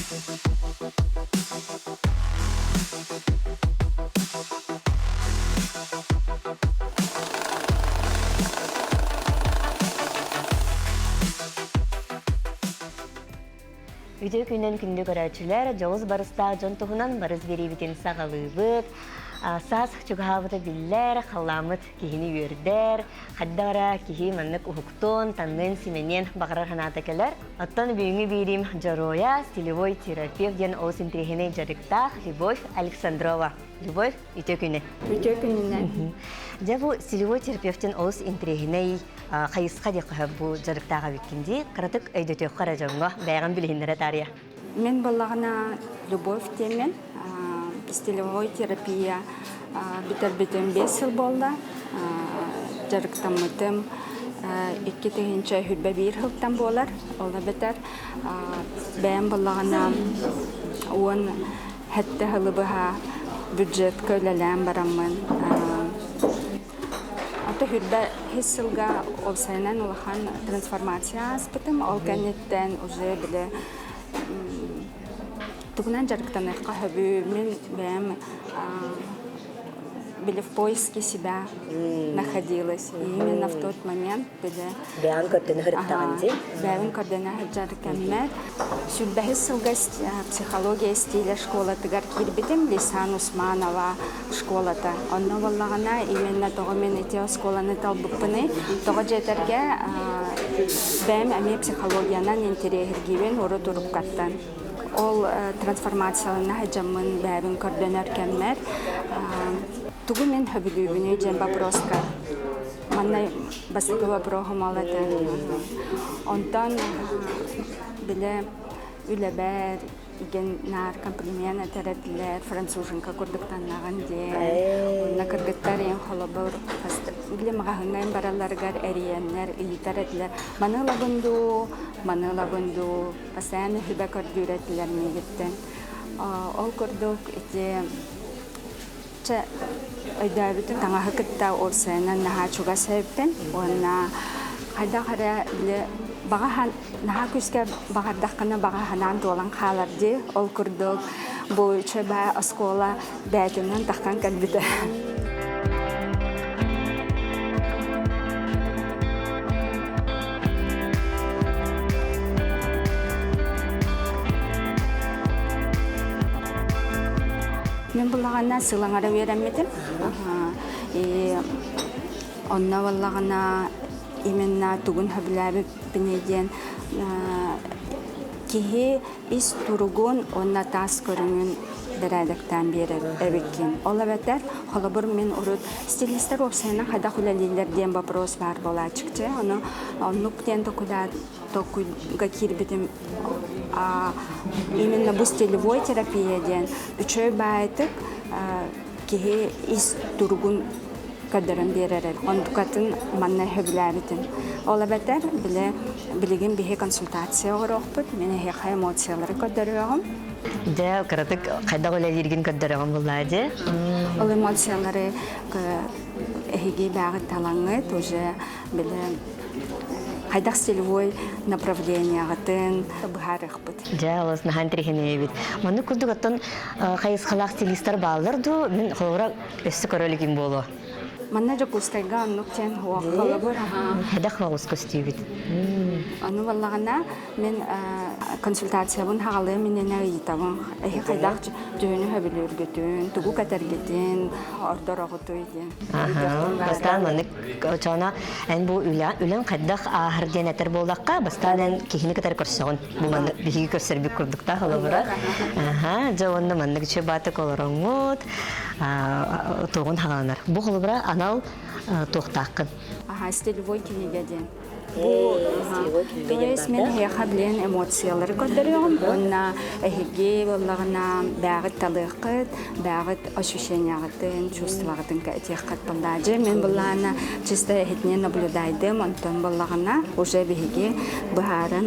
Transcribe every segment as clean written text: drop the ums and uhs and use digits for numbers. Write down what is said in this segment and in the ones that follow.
Үйдө күнен күнді көрәчілер, жоғыз барыста жон тұғынан барыз беребетін сағалыбыт, сас чугавыта биллер, қаламыт кихини үйердер, қаддара кихи маннык ухуктон, таннын сименен бағарар ханата келер. Оттан бүйіңі берим жароя, стилевой терапевт ден оус интригене жарықтақ Любовь Александрова. Любовь, үйте күні. Үйте күнінен. Жабу стилевой терапевтен оус интригене қайысқа деқі бұл жарықтаға беккенде, қыратық өйдөтек қара жоңға бәйған білігіндері тария. Мен балағына Любовь темен, стилевой терапия бітір-бітін 5 жыл болды. Жарықтамытым 2-тігінші хүрбә 1 жылдан болар. Олда бітір. Бәйін балағына он хәтті ғылыбыға бюджет көйлелән барамын. Ата хүрбә 5 жылға олсайынан олақан трансформация аспытым. Ол кәнеттен уже білі Тугунан жарықтанырқа хөбі мен бәйім были в поиске себя находилась. И именно в тот момент, Бәйін көрдені ғырыптағанды? Бәйін көрдені ғырыптағанды. Сүрбәхі сылға психология стиля школатыгар кирбетім Лисан Усманова школата. Онна валлағана именно тоғы мен эти школаны талбықпыны. Тоғы жетерге бәйім әме психологиянан интерегіргейбен оры тұрып қаттан. Ол трансформациялына жамын бәйін көрдені өркенмер. Тугу мен хөбілүүбүнү жем вопроска. Манна басыкы вопросым алады. Онтан биле үлебер, иген нар комплимент этеретилер, француженка курдуктаннаган де. Онна кыргыттар ен холобор. Биле магагыңайын бараларгар эриеннер, ийтеретилер. Манылагынду, постоянно хүбә көрдүретилер мегиттен. Ол курдук ити Ойдабыты таңағы кітта орсайынан наға чуға сәйіппен. Онна қайда қара біле наға көске бағардаққына баға ханан толан қаларды. Ол күрдік бұл чөбә оскола бәтінен таққан кәлбіді. Мен бұлағына сылаңары веремедім. Онна бұлағына именно туғын хөбіләбі бінеден кеге ис тұрғын онна тас көріңін бірәдіктен бері әбеккен. Ола бәтер, қолабыр мен ұрыд стилистер опсайына қайда құлалилерден вопрос бар бола чыкчы. Оны птен тоқуға кирбетім именно бұл стилевой терапияден үшөй байтык кеге ис тургун кадырын беререр. Ондукатын манна хөбіләбітін. Ола бәтер білеген бейе консультация оғырақпыт. Мен хеқа эмоциялары кадырығым. Де, қаратық қайда қолай ерген кадырығым болады? Ол эмоциялары әйге бәғі талаңыт, уже біле қайдақ стилевой направление ағытын бұғарық бұд. Жа, олыс нахан трехене бит. Маны күрдік аттан қайысқалақ стилистер балырды, мен қолыра өссі көрілігім болу. Манна жок устайга аннуктен хуаққалы бұр. Хәдәқ вағыз көстей бит. Аны валлағана мен консультация бұн хағалы менен әйітавын. Әйі қайдақ жөйіні хөбілі үргетін, тұғу кәтергетін, ордор оғыты үйден. Бастан маны чона ән бұл үлен қайдақ ағырден әтір болдаққа, бастан кейіні кәтер көрсіғын. Бұл маны бігі көрсер бік күрдікта қалы бұра. Жауынды маны күші баты қолырыңғыт, тоғын хағаланар. Бұл қолы бұра анал тоқтаққын. Стилевой кенегеден. Тоғыз мен хеға білен эмоциялары көрдіріғым. Онна әйге болағына бәғыт талыққыт, бәғыт ощущениягытын, чувствағытын кәтеққыт болдады. Мен болағына чисто әйетіне наблюдайдым, онтан болағына уже бейге бұхарын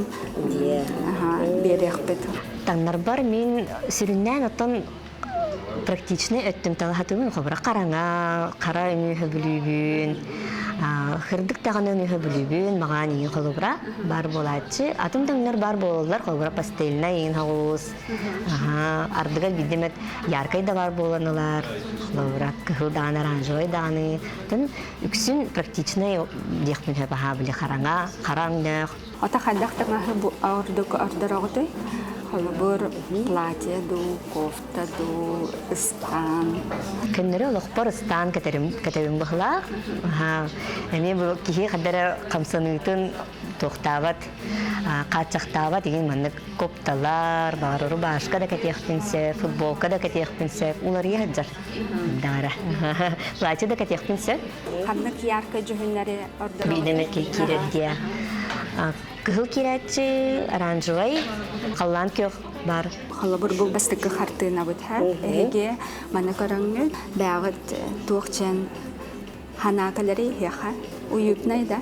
береқпіт. Таңнар бар, мен сүріннен оттан практичный өттім талахатымын, қобыра қараңа, қара үні хөбілігін, Хырдык тағаны нөхі бүлібін, маған ең қолыбыра бар болатшы. Атын тәңнер бар болалар, қолыбыра пастеліна ең хауыз. Ардыға бидемет яркай да бар боланылар. Қолыбыра күхіл дағаны, оранжевай дағаны. Тын үксін практичный декпін хөпаға білі қараңа, қараңнық. Ата қайдақтың бұл ордыр оғыды? Холобур платье ду, кофта ду, стан. Көннері олықпар стан кәтәбін бұғылақ. Әме бұл кейі қадары қамсанытын тоқтават, қатшақтават деген мәнік копталар, бағарыры башқа да кәтеқпінсе, футболка да кәтеқпінсе, олар ехаджар. Дара. Платье да кәтеқпінсе. Қандық ярка жүхінлері ордыр оғыды? Бейдеме керерде. Күхіл керәтші, оранжевай, қалан көк бар. Холобур бұл бастықы қартына бұдхар. Әге маны көріңі бәғыт туақчен ханакалары еқа уютнай да.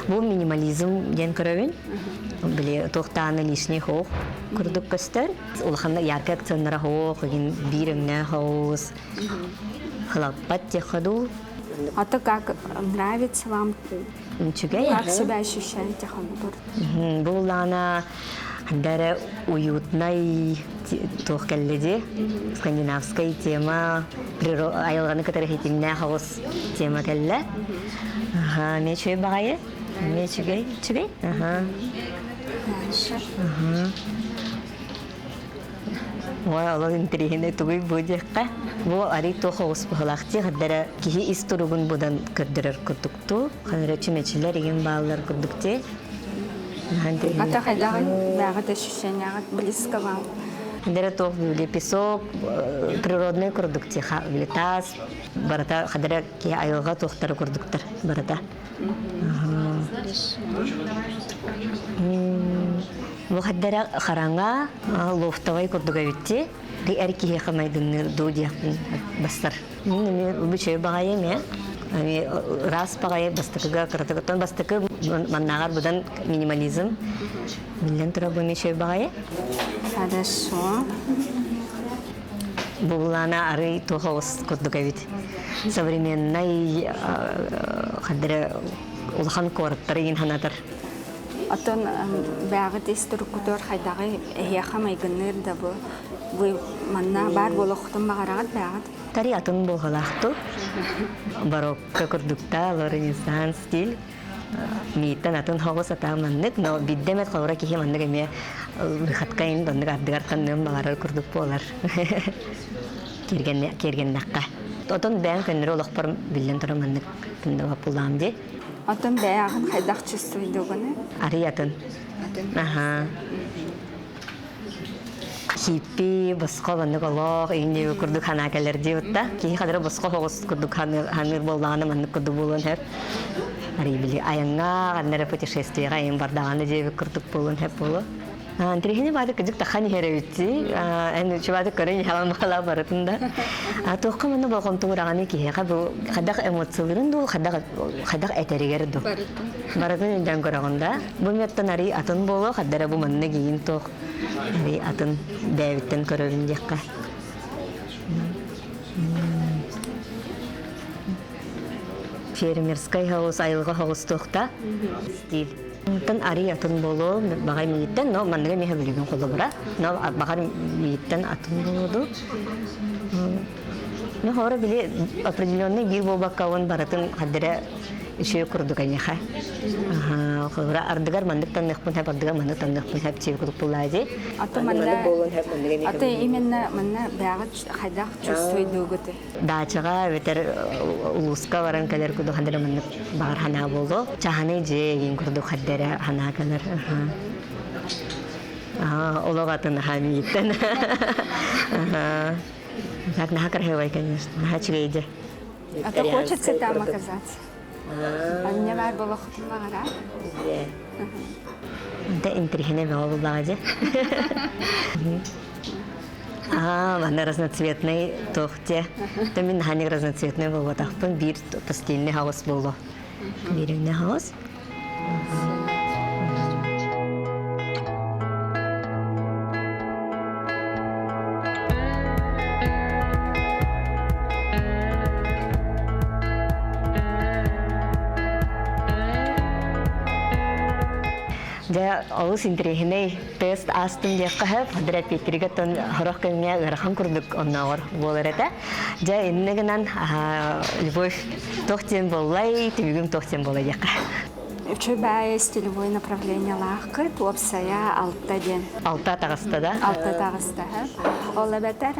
Бұл минимализм ден көрәуін. Біле тоқтаны лишний хоқ күрдік көстер. Олқанда яркы акционнара хоқ, биріңне хоғыз. Хлаппат те ходу. Это как нравится вам? Как себя ощущаете, холобур? Бұл ана дәрі уютнай тоқкәлледе. Скандинавская тема. Айылғаны кітері хетімне хоғыз тема кәлі. Мен чөй бағайы? Мен чүгей? Чүгей? Ой, Allah intrihine tuğuy budekka. Bu ari toğu uspahalaktı. Haddara kihi isturugun budan kırdırar kurduktu. Haddara çümeçiler egen bağlar kurduktu. Это когда бәғыт ощущение близко вам? Хаddara тоғ бөлі песок, природный курдукти. Тас, барата хаddara ки айылға тоқтары курдуктар. Барата. Бұл хаddara қараңа лофтавай курдуга бітті. Әркеге қамайдың ду дейқпін бастар. Бұл чөй бағайым, раз бағайы бастықыға қыртығыттан бастықы маннағар бұдан минимализм. Білден тұра бұл чөй бағайы. Хорошо. Бұлана ары тоғыз курдуга бит. Современный хаddara улхан корттары ен ханатар. Атын бәғыт историкутор қайдағы еқа майгыныр да бұл. Бұл манна бар бол оқтын бағарағат бәғыт? Тари атын болғалақты. Барокко курдукта, ренессанс стиль. Миттен атын хоғыз атаманнык, но биддемет қалыра кеге маннык әме выхаткайын доннык ардығартқаннын бағарар курдук болар. Кергеннаққа. Отын бәң көннері олықпар білден тұры маннык күнді бапылам де. Атын бәғын қайдақ чувствуйды ғыны? Ари атын. Хиппи, босқо маннык олық, үйіне күрдік хана кәлерде өтті. Кейі қадыры босқо хоғыз күрдік ханыр болдағаны маннык күрді болуын әп. Ари білі айынға, қандары путешествияға айын бардағаны жебі күрдік болуын әп болу. Антрихіне бады күдік таққан ері өтті. Ән үші бады көрін ялан бақыла барытында. Тоққа мұны болған тұғырағаны кейіға бұл қадақ эмоцияларын дұл, қадақ әтәрігер дұл. Барытын үнден көріғында. Бұл меттен ари атын болу, қаддары бұл мұнны кейін тоқ. Ари атын бәйбіттен көрігін деққа. Фермерскай хауыз, айылға хауыз тоқта. Стиль. Тан ари атын болу, бағай мейттен, но манныға меха білген қолы бұра. Но бағар мейттен атын болуду. Но хора біле определенный бир болбаққа он баратын қаддыра үші күрдік әнеха. Қолыра ардығар мандықтан нықпын әп, ардығар мандықтан нықпын әп чебі күрдік бұлайды. Аты именно манна бәғыт қайдақ чувствуйды өгіті? Дачаға өтер ұлысқа баран кәлер күрдік қаддыра мандық бағар хана болу. Чаханы же ең күрдік қаддыра хана кәлер. Олығатын хамиеттен. Так, наха красивый, конечно. Наха чугейде. А то хочется там оказаться? А мне var было хоть мара? Да, интригне было багаде. Ванна разноцветный тохте. То мен ханик разноцветный был вот ахпан бир постельный хаос было. Бирный хаос. Ja олус интерехиней тест астым дия кахап хадрат пекриге тон хорох кемия ырахан курдук оннавар болар эте. Ja иннегенан любовь тохтен боллай, тибигим тохтен болай дия. Учебая стилевое направление лахкы, туапсая алта ден. Алта тагыста да? Алта тагыста. Ола бетер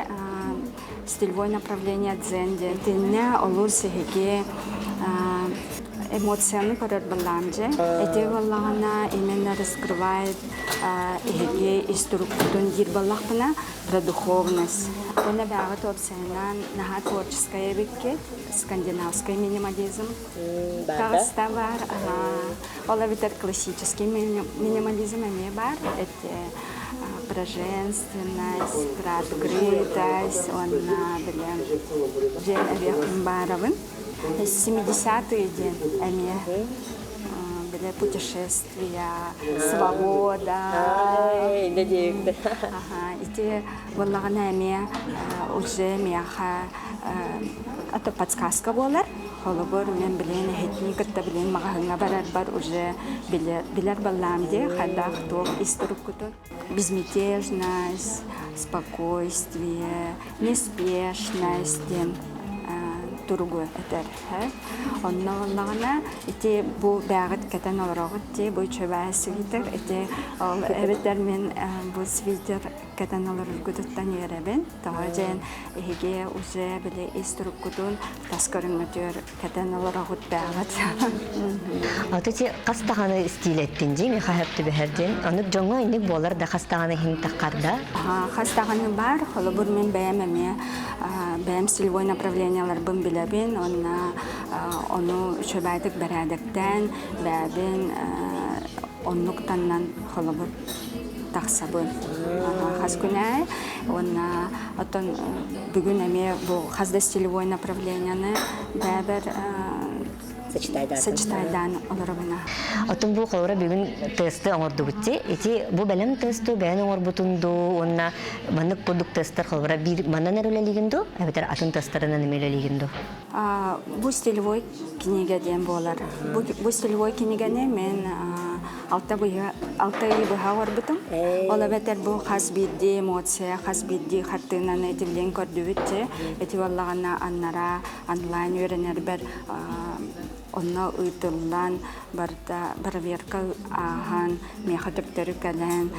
стилевое направление дзен ден. Тинне олур сехеге эмоцияны көрөр баламже. Эти баллагана именно раскрывает эге структурун дир баллахпына про духовность. Она бягат опсайнан наха творческая бекке, скандинавский минимализм. Тагыста бар. Ола бетер классический минимализм эме бар. Это про женственность, про открытость, он билем жен эбекин барабын. 70-е день, были путешествия, свобода. И те валлагана уже меха это подсказка была. Холобор мен билен хетникатта билен магахыңа бар уже билер балламде хадах то исторукутун. Безмятежность, спокойствие, неспешность. Тургу этер. Онногана ити бу бягыт кетен орогыт ти бу чөбә свитер ити эбеттер мен бу свитер кетен орогыттан ярабен. Тагын эге уже биле иструккутун таскарын өтөр кетен орогыт бягыт. Атыти кастаганы стилеттин жи хахапты беһерден. Аны жоңго индик болар да кастаганы хин таккарда. Кастаганы бар, холобур мен бәямеме бәям стилевое направлениялар бым билебин, onu çöbəydik bərədəkdən bəbin onluqtandan xolabır taqsabın. Xas günə, ondan bugün əmə bu xazda стилевое направлениянı bəbər сочетайдан олорабына. Отун бу холора бүгүн тесты оңорду бутти. Эти бу белем тесты бән оңор бутунду, онна маннык продукт тесттер холора бир маннан эрелелигинду, эбетер атын тестеринен эмелелигинду. Бу стилевой книга ден болар. Бу стилевой книганы мен алты быха орбутум. Ола бетер бу хас бидди эмоция, хас бидди хаттынан этилен көрдүбүтте. Эти валлагана аннара онлайн үйренер бер онна уйтылдан барда проверка ахан мехатыктары кален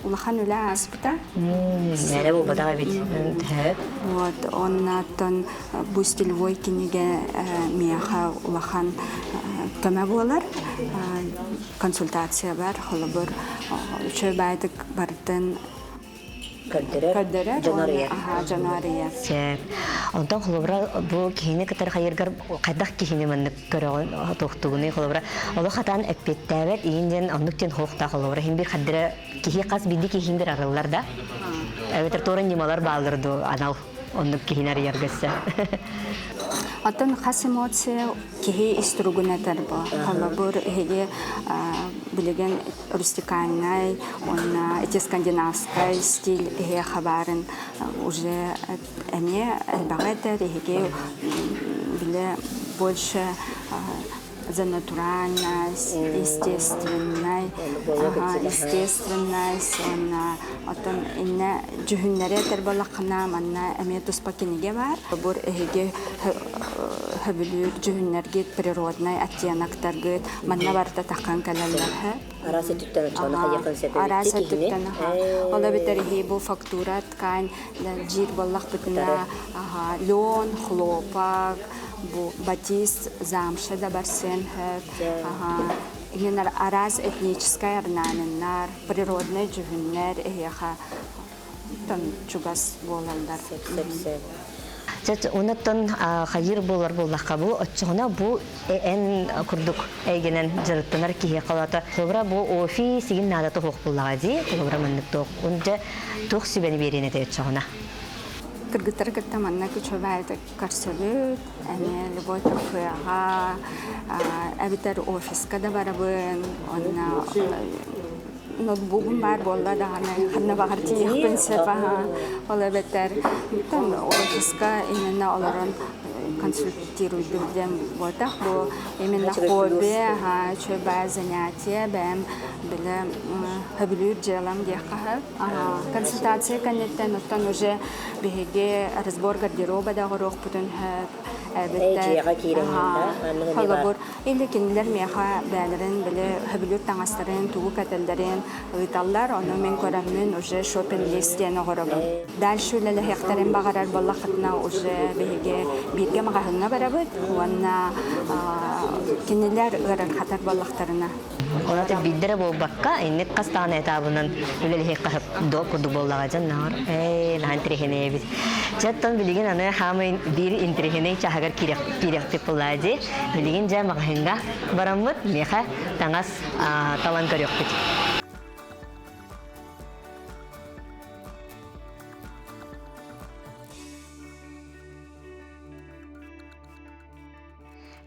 улахан үлә аспыта. Мәре бу бадага бит. Вот оннан бу стилевой книга меха улахан көмө болар. Консультация бар, холобор чөбәйдик бардын Каддere, Жанария. Ondan xolobra bu kihine kadar hayırgar qadak kihine manlık görüğün toxtuğunu xolobra. Ola xatan eppettəvət iyincən onluqcan xoxta xolobra. Hem bir qaddara kihi qas bildi kihin bir arılar da. Evet, toran nimalar bağlırdı anal onluq kihiner yargısı. Атын хас эмоция кихи истругунатар ба. Холобор хеге билеген рустикальный, он эти скандинавский стиль хе хабарын уже эне элбагатер хеге биле больше за натуральность, естественность, он инна жухуннары тербалакна манна эметус пакинеге бар. Бор эге хабилүр жухуннарге природный оттенактарга манна барта таккан калаллар. Арасы түттен чона хайякын сетер. Арасы түттен. Ола битер бу фактура ткань жир баллах битна лен, хлопок, бу батист замша да барсен араз этническая орнаментар, природный жугуннер эха там чугас болалдар. Зат онаттан хайыр болар боллакка бу оччона бу эн курдук эйгенен жырыттанар кие калата. Собра бу офис сигин нада тох буллагади, собра маннык тох. Унда тох сибени берене те оччона. Кыргыттар кыттаманна күчөбәйдик карсөлүт, әне любой кафега, әбитер офиска да барабын, онна ноутбугум бар болла да ханна багарти якпын сепа, ола бетер там офиска именно оларын консультируйден болдақ. Бұл именно хобби, чөбә занятия, бәм білі хөбілер желам дейқі. Консультация кәнеттен ұттан уже бігеге разбор гардероба дағы роқ бұтын Халабур, или кинилер меха бәлерин, білі хөбілер таңастарын, туғы кәтелдерин, ұйталлар, оны мен көремін уже шопен-листен оғырабын. Дальше үлелі хектарин бағарар болақытына уже бігеге бирге мағағына барабыд, онна кинилер ғырын қатар болақтарына. Онаты биддері бол баққа, иннек қастағын этабынан үлелі хекқа күрді болаға жан нағыр. Наған тірехене біз. Жаттан білеген аны хамын бір интірехене чағығар керектіп болады. Білеген жа мағағынға барамыд, меха таңас талан көректік.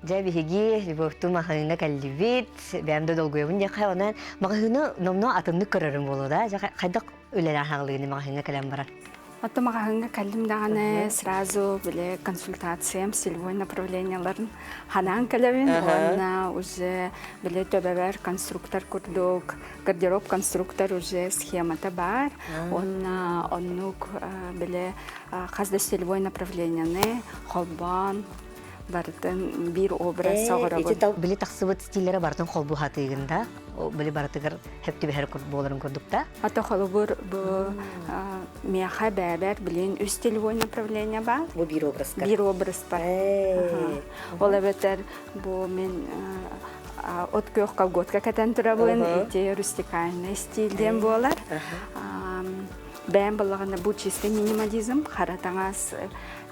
Жа бихиги любовту махына калливит, бәмді долгуябын жақай онан мағына номно атымны көрірім болу да, жа қайдақ өлелі ағылығыны мағына кәлем барар. Ото мағағынға кәлім дағаны сразу біле консультациям, стилевой направленияларын ханан кәлемін, онна уже біле төбәбәр конструктор күрдік, гардероб конструктор уже схемата бар, онна оннук біле қазда стилевой направленияны, холбан, бартын бир образ сағырабын. Білі тақсыбыт стилері бартын қолбу хатығында, білі бартығыр хепті бәхір боларын көрдік та? Ата қолыбыр бұл меха бәбәр білен үз стилевой направления бар. Бұл бір образ бар? Бір образ бар. Ол әбәтер бұл мен от көк колготка кәтен тұрабын, әте рустикальный стилден болар. Бәм болағында бұл чисті минимализм, қаратаңас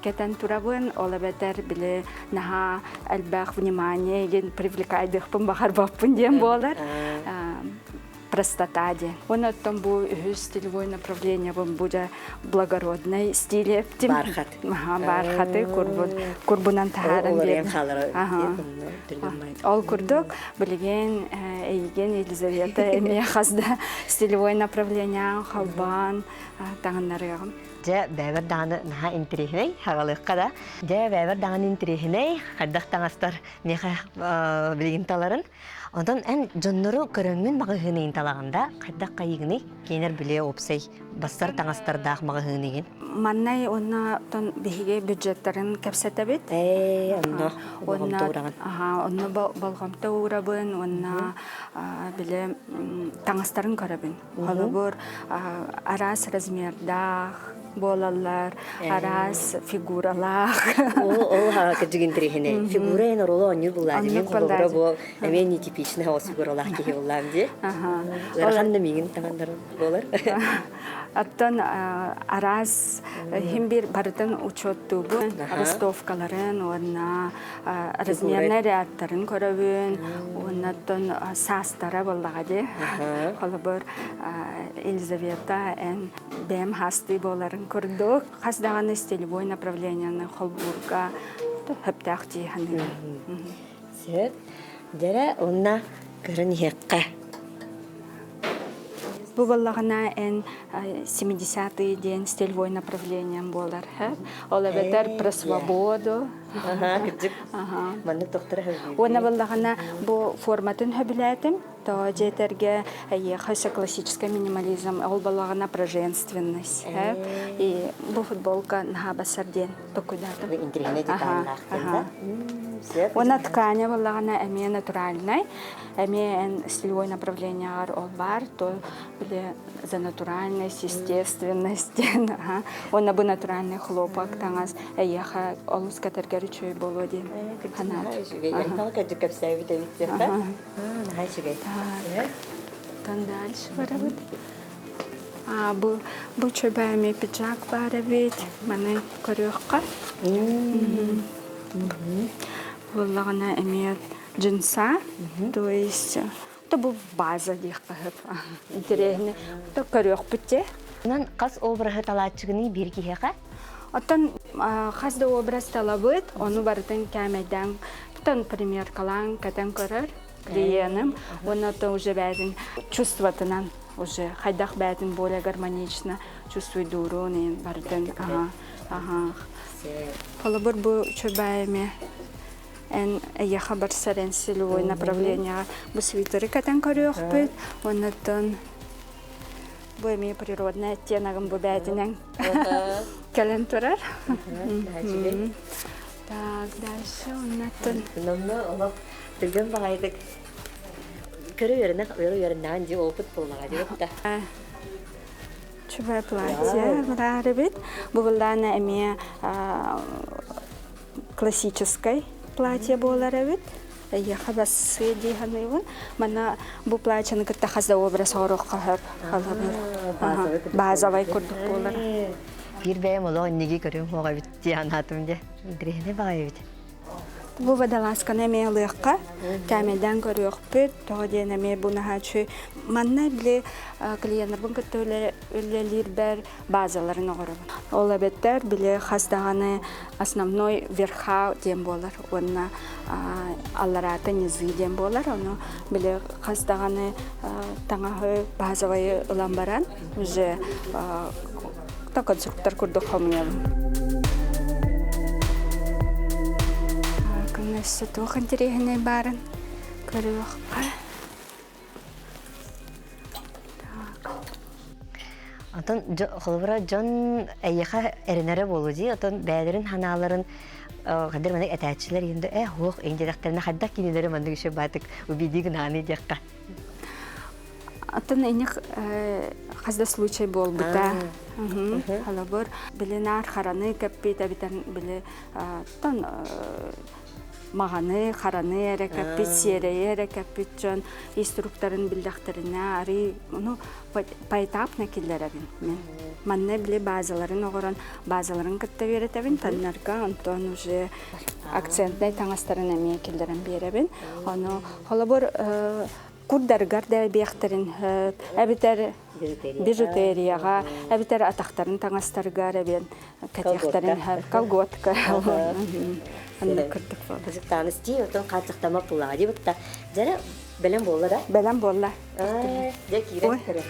кәтен турабын, ола бәтер білі наға әлбәқ внимание еген привлекайдықпын, бағар баппын ден болар. Простота ден. Оны оттан бұл үз стилевой направление бұл благородный стиле. Бархат. Бархаты күрбунан тағарын берін. Ол күрдік, білген әйген Елизавета әме қазда стилевой направление қалбан тағынларығым. Жа бәбір дағаны наға интерехіней, хағалыққа да. Жа бәбір дағаны интерехіней, қаддақ таңастар неға білген таларын. Ondan en jonnoru köröngün mağıhını talağında qadda qayıgını kenер bilе opsay bastar tаңастардақ mağıhını gen. Mannay ona ton bihige budjetlerin kapsatebit. Onna bolğamta Onna bolğamta uğrabın, onna bilе tаңастарын көрөбүн. Холобор арас размердах болалар, арас фигуралар. Ол кыжыгын тирехине. Фигура ен роло оню булады. Мен холобора бул эмен нетипичный ос фигуралар кеге булам же. Ларханды мигин таңандар болар. Аттан арас химбир бардын учетту бу ростовкаларын, онна размерный рядтарын көрөбүн, оннаттан састара боллагади. Холобор Елизавета эн бем хасты боларын көрдік. Қаздағаны стилевой направленияны Холбурга хөптәқ дейханы. Сөп, дәрі онна көрін еққа. Бұл болағына ән 70-й ден стилевой направлениям болар. Ол әбәтер про свободу. Күрдік. Манны тоқтыры хөбілі. Оны болағына бұл форматын хөбіләтім. То жетерге хаша классический минимализм, ол болағына про женственность. И бұл футболка наға басарден токудатым. Интерхене деталлах. Она тканя болағына әме натуральный. Әме стилевой направлениялар ол бар, то были за натуральность, естественность. Она бы натуральный хлопок, таңаз әйеха олыс кәтергері чөй болу ден. Тан дальше барабыд. Бұл чөбәме пиджак барабыд. Маны көріққа. Болағына әме джинса. То есть, это бұл база дейққығып. Интересно. То көріқ бүтте. Онан қас обрағы талатчығыны бір кейеға? Оттан қазда образ талабыд. Оны барытын кәмеден. Тон пример калан кәтен көрір. Клиенім. Оны то уже бәдің чувстватынан уже хайдах бәтін более гармонично чувствуй дуру не бардын. Ага. Холобор бу чөбәйме. En я хабар сарен силовой направление. Бу свитеры катан көрөк бит. Оннан бу эми природный оттеногын бу бәтинен кален турар. Так, дальше оннан. Намна төгөн багайдык. Көрөөрүнөн же опыт болмага деп та. Чөбәй платье бар бит. Бу булланы эми классической платье болар бит. Я хабас дигән ул. Мана бу платьены кытта хаза образ орык кахып халабыр. Базовый күрдүк болар. Бир бәем оло неге көрөм хога бит дианатым де. Дрехне багай бит. Бу водолазка неме лыгка, тәмедән көрөк бит, тогы неме буны хачы. Манна биле клиентлар бу көтөләр бер базаларын огырып. Ол әбеттер биле хастаганы основной верха дем болар. Онна алларата низы дем болар. Оны биле хастаганы таңа базовый ламбаран уже конструктор күрдүк хамыялы. Күнәсе тух интерегенә барын көрөк. Атын холбара жон әйеха эренере болуди, атын бәдерин ханаларын кадер менә әтәчләр инде хук индиректерне хадда кинеләре монда гыше батык убиди гнаны дикка. Атын эник хазда случай бол бита. Халабыр биленар хараны каппит абитан биле тан маганы хараны эрекапит сере эрекапит жон инструкторын билдактерине ари ну поэтапно киллерабин мен манне биле базаларын огорон базаларын кытта беретебин таннарга антон уже акцентный таңастарын эме киллерен беребин аны халабыр курдаргар да бехтерин абитер бижутерияга абитер атактарын таңастарга ребен катяктарын колготка аны кырдык бол. Кызыктанысти, отон катыктама пулага деп та. Жара белем болла да. Белем болла. Де кирен керек.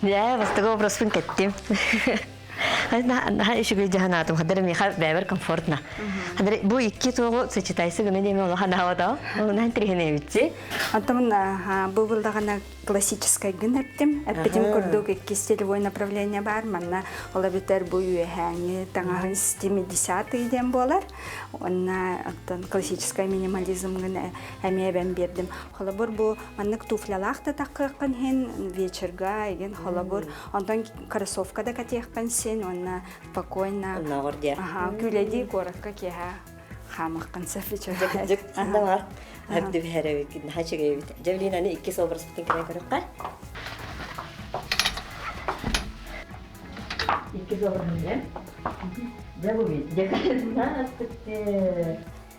Я вас такого вопрос кеттим. Она еще говорит, Джахана, там ходили мне бэбер комфортно. Ходили, бу икки того сочетайся, гуны деме Аллаха навада, он антрихне вичи. А там бу булдагана классическая гынаттым, этим курдук икки стилевое направление бар, манна ола битер бу юэхани, таңагын 70-й дем болар. Онна классическая минимализм гына әмие бен бердим. Холобур бу маннык туфлялахта таккан хен вечерга, еген холобур, онтан кроссовкада катехкан сен, онна спокойно. Ага, күледи коротко кеха хамаккан сафичо. Жик анда бар. Абды бихаревик, хачыгевит. Жавлинаны икки собрас битен кере көрөккар. Икки собрас менен. Жабубит.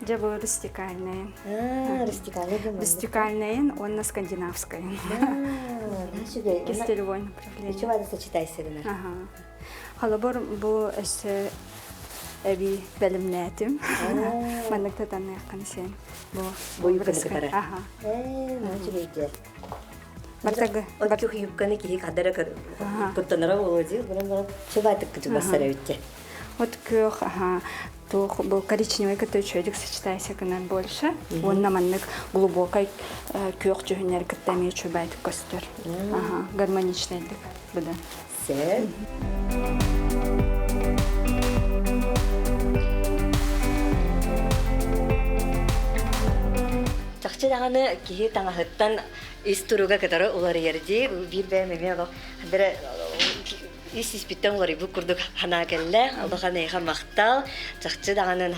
Жабу рустикальные. Рустикальные. Он на скандинавской. Стилевое направление. Чего это сочетайся? Ага. Халабор бу эсе эби белемнетим. Манныкта танны кансен. Бу юканы. Ага. Начыгыйдер. Бартага. Отчух юканы ки кадара кыр. Куттанара болоди. Буран чебатык кыжы басара үтте. Вот кёх, ага. То был коричневый коточек сочетайся к нам больше. Он на маннык глубокой кёх жөнер кыттами чубайт костер. Ага, гармоничный дик буде. Се. Чакчы даганы кихи таңахыттан истуруга кадары улар ерди бир бәмеме хадара испиттен олар бу курдук хана келле албаханы ха мактал чакчы даганы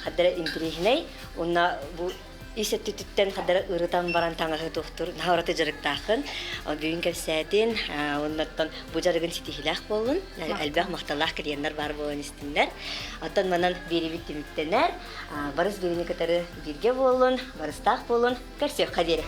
хадара интрихней онна бу исеттиттен хадара ырытан баран таңахы доктор навраты жарыктахын бүгүн кепсәтин оннаттан бу жарыгын ситихилах болун албах макталах киреннер бар болун истиннер аттан манан берибит тимиттенер барыс берини катары бирге болун барыстак болун көрсөк кадере